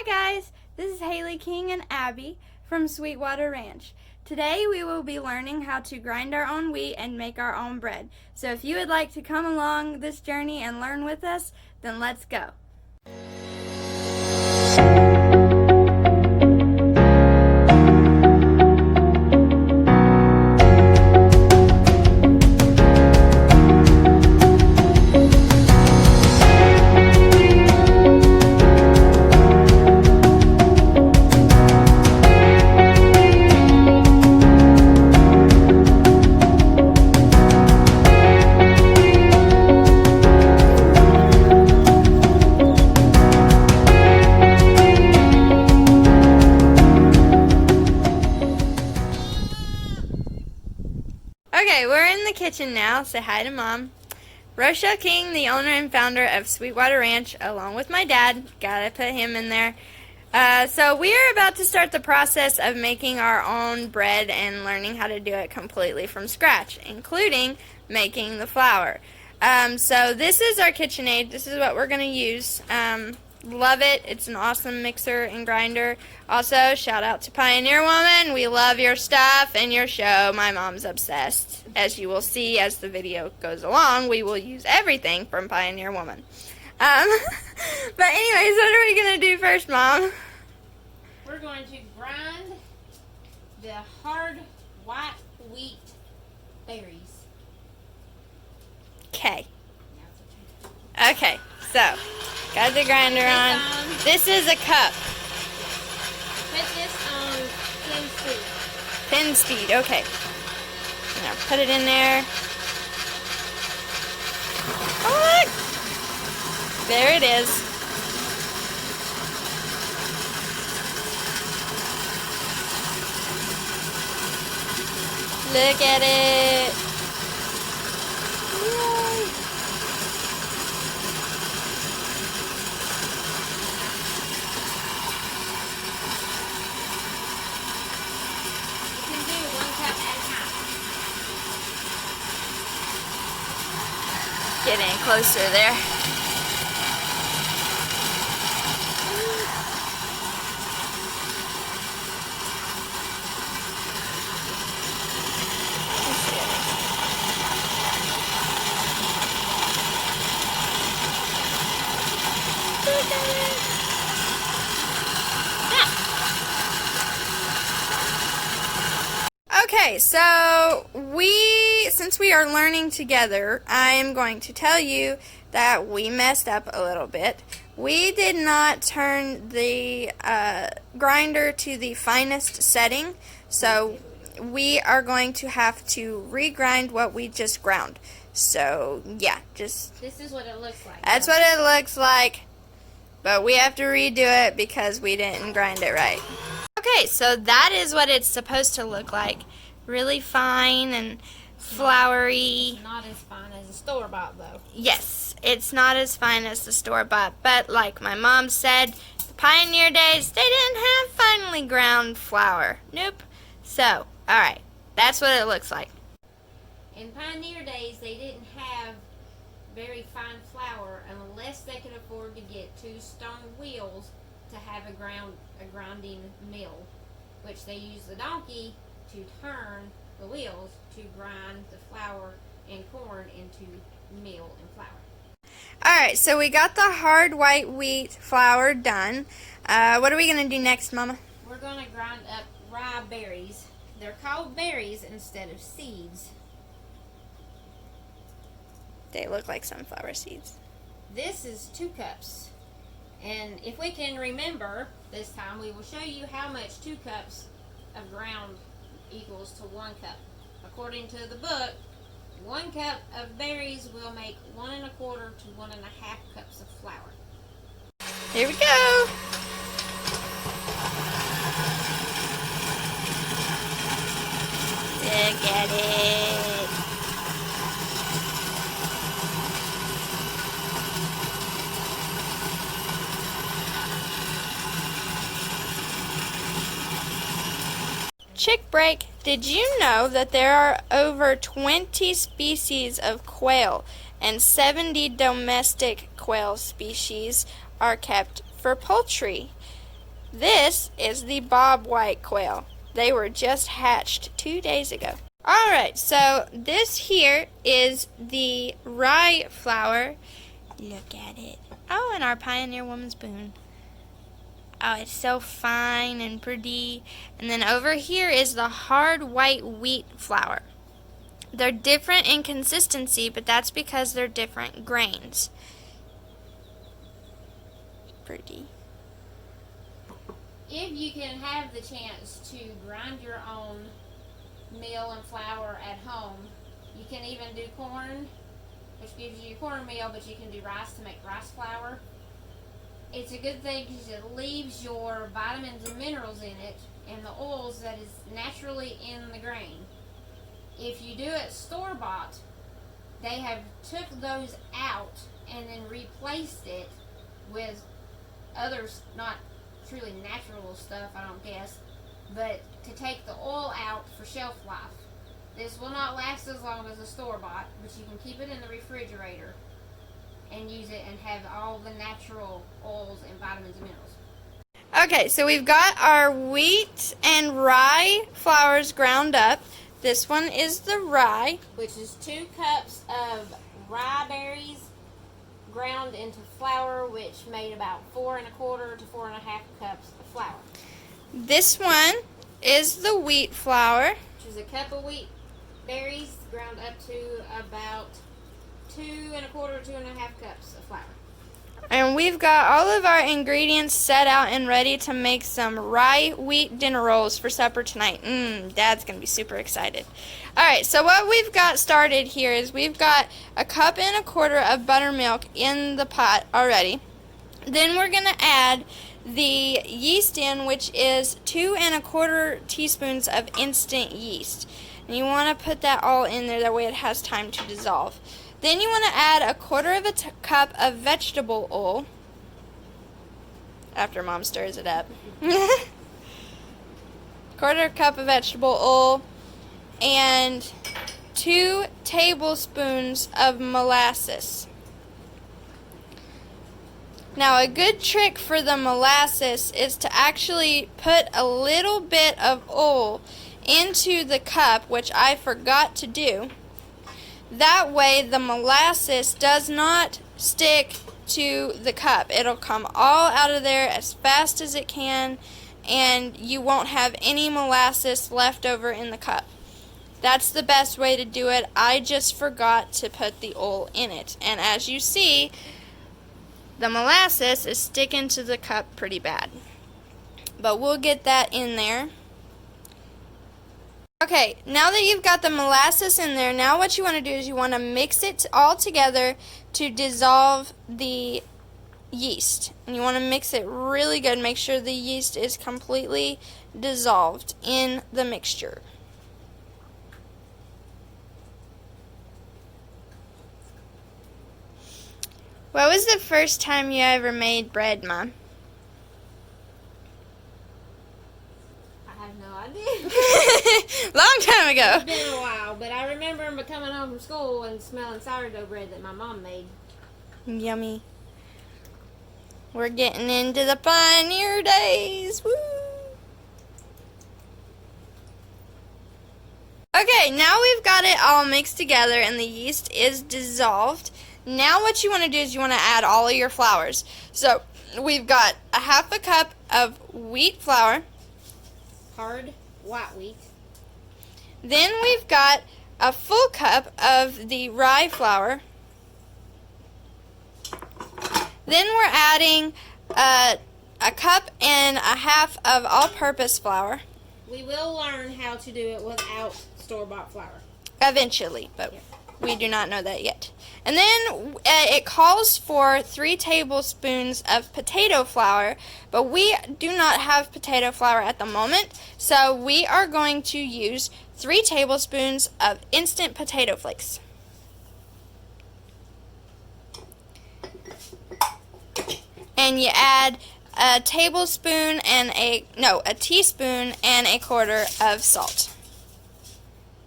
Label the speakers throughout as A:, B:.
A: guys, this is Haley King and Abby from Sweetwater Ranch. Today we will be learning how to grind our own wheat and make our own bread. So if you would like to come along this journey and learn with us, then let's go. Okay, we're in the kitchen now. Say hi to Mom. Rochelle King, the owner and founder of Sweetwater Ranch, along with my dad. Gotta put him in there. So we are about to start the process of making our own bread and learning how to do it completely from scratch, including making the flour. So this is our KitchenAid. This is what we're going to use. Love it. It's an awesome mixer and grinder. Also, shout out to Pioneer Woman. We love your stuff and your show. My mom's obsessed. As you will see as the video goes along, we will use everything from Pioneer Woman. But anyways, what are we going to do first, Mom?
B: We're going to grind the hard white wheat berries.
A: Okay. Okay, so, got the grinder on. This is a cup.
B: Put this on 10 speed.
A: 10 speed, okay. Now put it in there. Oh, look! There it is. Look at it. Yay.
B: You can do 1 cup at a time.
A: Getting closer there. Okay, so since we are learning together, I am going to tell you that we messed up a little bit. We did not turn the grinder to the finest setting, so we are going to have to regrind what we just ground. So, yeah,
B: This is what it looks like.
A: that's what it looks like, but we have to redo it because we didn't grind it right. Okay, so that is what it's supposed to look like. Really fine and floury.
B: Not as fine as a store-bought, though.
A: Yes, it's not as fine as the store-bought, but like my mom said, the Pioneer days, they didn't have finely ground flour. Nope. So, alright, that's what it looks like.
B: In Pioneer days, they didn't have very fine flour unless they could afford to get 2 stone wheels to have a grinding mill, which they used the donkey to turn the wheels to grind the flour and corn into meal and flour.
A: Alright, so we got the hard white wheat flour done. What are we going to do next, Mama?
B: We're going to grind up rye berries. They're called berries instead of seeds.
A: They look like sunflower seeds.
B: This is 2 cups. And if we can remember, this time we will show you how much 2 cups of ground equals to 1 cup. According to the book, 1 cup of berries will make 1 1/4 to 1 1/2 cups of flour.
A: Here we go. Look at it. Chick break. Did you know that there are over 20 species of quail and 70 domestic quail species are kept for poultry? This is the bob white quail. They were just hatched 2 days ago. Alright, so this here is the rye flour. Look at it. Oh, and our Pioneer Woman spoon. Oh, it's so fine and pretty. And then over here is the hard white wheat flour. They're different in consistency, but that's because they're different grains. Pretty.
B: If you can have the chance to grind your own meal and flour at home, you can even do corn, which gives you cornmeal, but you can do rice to make rice flour. It's a good thing because it leaves your vitamins and minerals in it and the oils that is naturally in the grain. If you do it store-bought, they have took those out and then replaced it with others, not truly natural stuff, I don't guess, but to take the oil out for shelf life. This will not last as long as a store-bought, but you can keep it in the refrigerator and use it and have all the natural oils and vitamins and minerals.
A: Okay, so we've got our wheat and rye flours ground up. This one is the rye,
B: which is 2 cups of rye berries ground into flour, which made about 4 1/4 to 4 1/2 cups of flour.
A: This one is the wheat flour,
B: which is a cup of wheat berries ground up to about 2 1/4 to 2 1/2 cups of flour.
A: and we've got all of our ingredients set out and ready to make some rye wheat dinner rolls for supper tonight. Dad's gonna be super excited. Alright, so what we've got started here is we've got a 1 1/4 cups of buttermilk in the pot already. Then we're gonna add the yeast in, which is 2 1/4 teaspoons of instant yeast. And you want to put that all in there, that way it has time to dissolve. Then you want to add 1/4 cup of vegetable oil after Mom stirs it up. 1/4 cup of vegetable oil and 2 tablespoons of molasses. Now, a good trick for the molasses is to actually put a little bit of oil into the cup, which I forgot to do. That way the molasses does not stick to the cup. It'll come all out of there as fast as it can, and you won't have any molasses left over in the cup. That's the best way to do it. I just forgot to put the oil in it, and as you see, the molasses is sticking to the cup pretty bad. But we'll get that in there. Okay, now that you've got the molasses in there, now what you want to do is you want to mix it all together to dissolve the yeast. And you want to mix it really good. Make sure the yeast is completely dissolved in the mixture. What was the first time you ever made bread, Mom?
B: I have no idea.
A: Long time ago.
B: It's been a while, but I remember coming home from school and smelling sourdough bread that my mom made.
A: Yummy. We're getting into the pioneer days. Woo! Okay, now we've got it all mixed together and the yeast is dissolved. Now what you want to do is you want to add all of your flours. So we've got 1/2 cup of wheat flour.
B: Hard white wheat.
A: Then we've got a full cup of the rye flour. Then we're adding a 1.5 cups of all-purpose flour.
B: We will learn how to do it without store-bought flour.
A: Eventually, but we do not know that yet. And then it calls for 3 tablespoons of potato flour, but we do not have potato flour at the moment, so we are going to use 3 tablespoons of instant potato flakes. And you add a teaspoon and 1/4 of salt.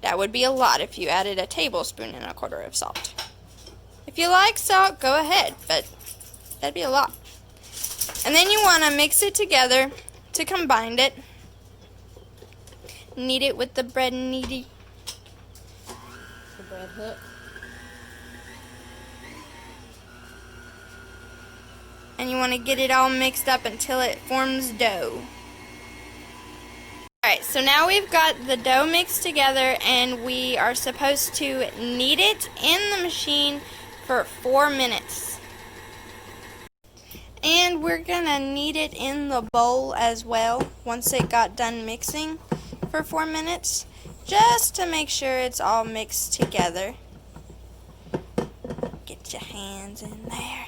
A: That would be a lot if you added 1 tablespoon and 1/4 of salt. If you like salt, go ahead, but that'd be a lot. And then you want to mix it together to combine it. Knead it with the bread kneady.
B: The bread hook.
A: And you want to get it all mixed up until it forms dough. Alright, so now we've got the dough mixed together, and we are supposed to knead it in the machine for 4 minutes. And we're gonna knead it in the bowl as well once it got done mixing for 4 minutes, just to make sure it's all mixed together. Get your hands in there.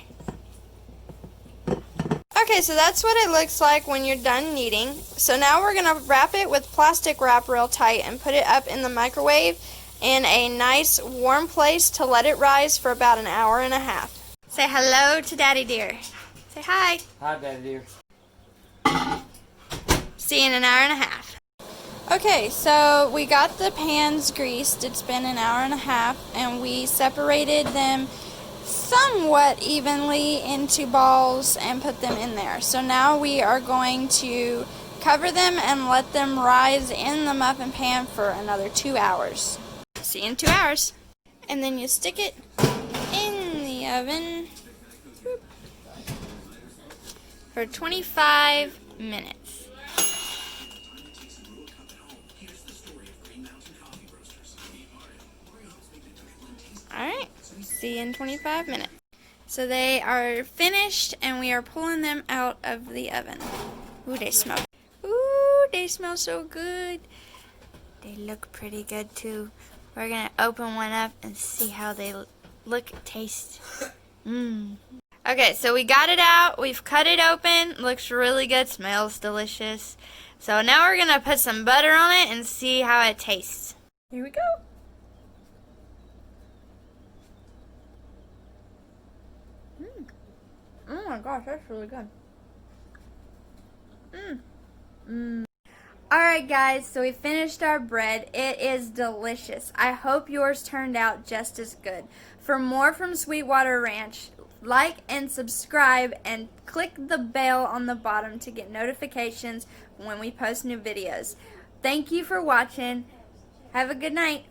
A: Okay, so that's what it looks like when you're done kneading. So now we're going to wrap it with plastic wrap real tight and put it up in the microwave in a nice warm place to let it rise for about an hour and a half. Say hello to Daddy Dear. Say hi.
C: Hi, Daddy Dear.
A: See you in an hour and a half. Okay, so we got the pans greased. It's been an hour and a half, and we separated them somewhat evenly into balls and put them in there. So now we are going to cover them and let them rise in the muffin pan for another 2 hours. See you in 2 hours. And then you stick it in the oven for 25 minutes. Alright, see you in 25 minutes. So they are finished, and we are pulling them out of the oven. Ooh, they smell. Ooh, they smell so good. They look pretty good too. We're gonna open one up and see how they look, taste. Okay, so we got it out. We've cut it open. Looks really good. Smells delicious. So now we're gonna put some butter on it and see how it tastes. Here we go. Oh my gosh, that's really good. Alright guys, so we finished our bread. It is delicious. I hope yours turned out just as good. For more from Sweetwater Ranch, like and subscribe and click the bell on the bottom to get notifications when we post new videos. Thank you for watching. Have a good night.